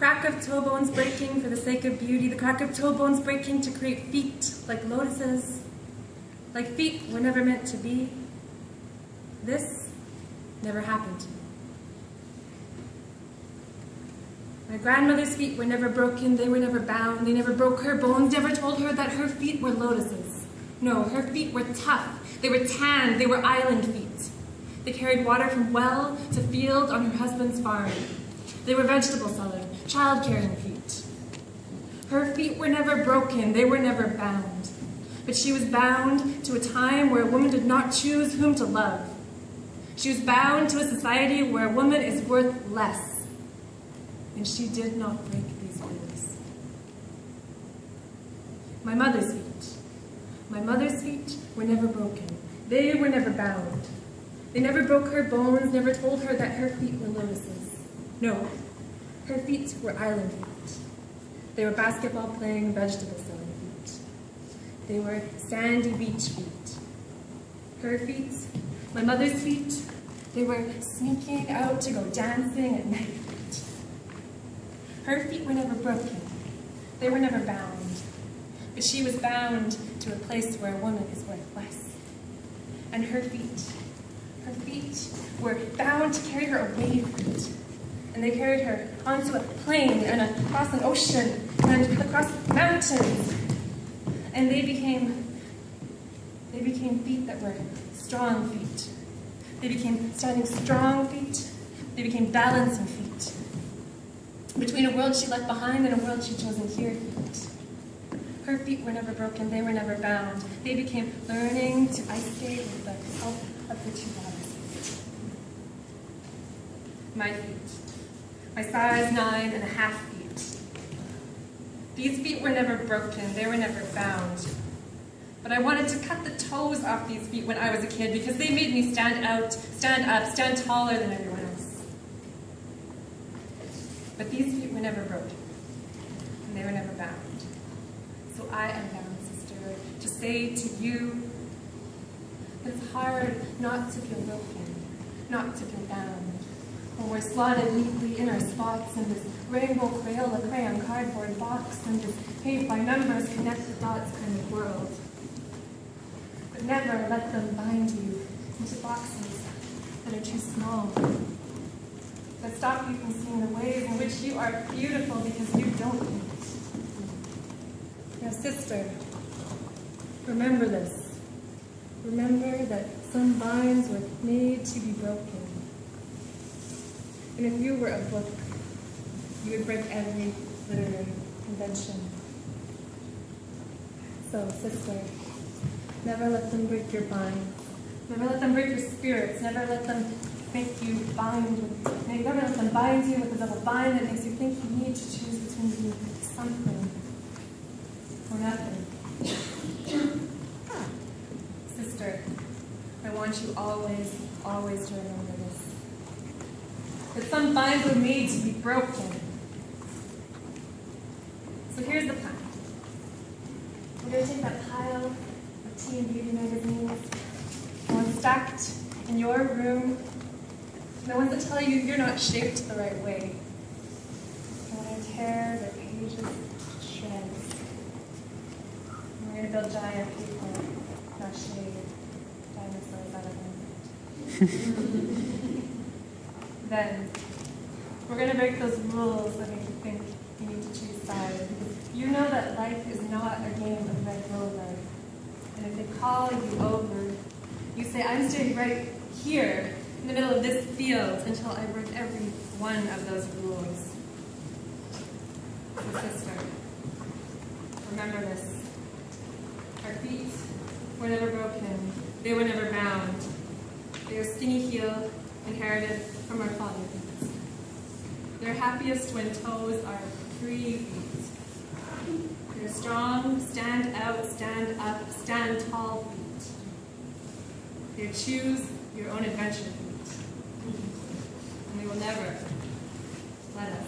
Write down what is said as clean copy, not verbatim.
crack of toe bones breaking for the sake of beauty, the crack of toe bones breaking to create feet like lotuses, like feet were never meant to be. This never happened to me. My grandmother's feet were never broken, they were never bound, they never broke her bones, never told her that her feet were lotuses. No, her feet were tough, they were tanned, they were island feet. They carried water from well to field on her husband's farm. They were vegetable selling, child-carrying feet. Her feet were never broken, they were never bound. But she was bound to a time where a woman did not choose whom to love. She was bound to a society where a woman is worth less. And she did not break these rules. My mother's feet. My mother's feet were never broken. They were never bound. They never broke her bones, never told her that her feet were lotuses. No, her feet were island feet. They were basketball-playing, vegetable-selling feet. They were sandy beach feet. Her feet, my mother's feet, they were sneaking out to go dancing at night. Her feet were never broken. They were never bound. But she was bound to a place where a woman is worth less. And her feet were bound to carry her away from it. And they carried her onto a plain and across an ocean and across mountains. And they became feet that were strong feet. They became standing strong feet. They became balancing feet. Between a world she left behind and a world she'd chosen here feet. Her feet were never broken, they were never bound. They became learning to ice skate with the help of her two daughters. My feet. My size 9.5 feet. These feet were never broken, they were never bound. But I wanted to cut the toes off these feet when I was a kid because they made me stand out, stand up, stand taller than everyone else. But these feet were never broken, and they were never bound. So I am bound, sister, to say to you that it's hard not to feel broken, not to feel bound, when we're slotted neatly in our spots in this rainbow Crayola crayon cardboard box and this paved by numbers, connect the dots kind of world. But never let them bind you into boxes that are too small, that stop you from seeing the ways in which you are beautiful because you don't need it. Now, sister, remember this. Remember that some binds were made to be broken. And if you were a book, you would break every literary convention. So, sister, never let them break your binds. Never let them break your spirits. Never let them make you never let them bind you with a double bind that makes you think you need to choose between something or nothing. Sister, I want you always, always to remember this. That some binds were made to be broken. So here's the plan. We're going to take that pile of tea and beauty magazines, one stacked in your room, the ones that tell you you're not shaped the right way. And we're going to tear their pages to shreds. And we're going to build giant people, crochet dinosaurs out of them. Then, we're going to break those rules that make you think you need to choose sides. Because you know that life is not a game of red roller. And if they call you over, you say, I'm staying right here in the middle of this field until I break every one of those rules. So sister, remember this. Our feet were never broken. They were never bound. They are skinny heel inherited from our father feet. Their happiest when toes are free feet. They're strong, stand out, stand up, stand tall feet. They're choose your own adventure feet. And they will never let us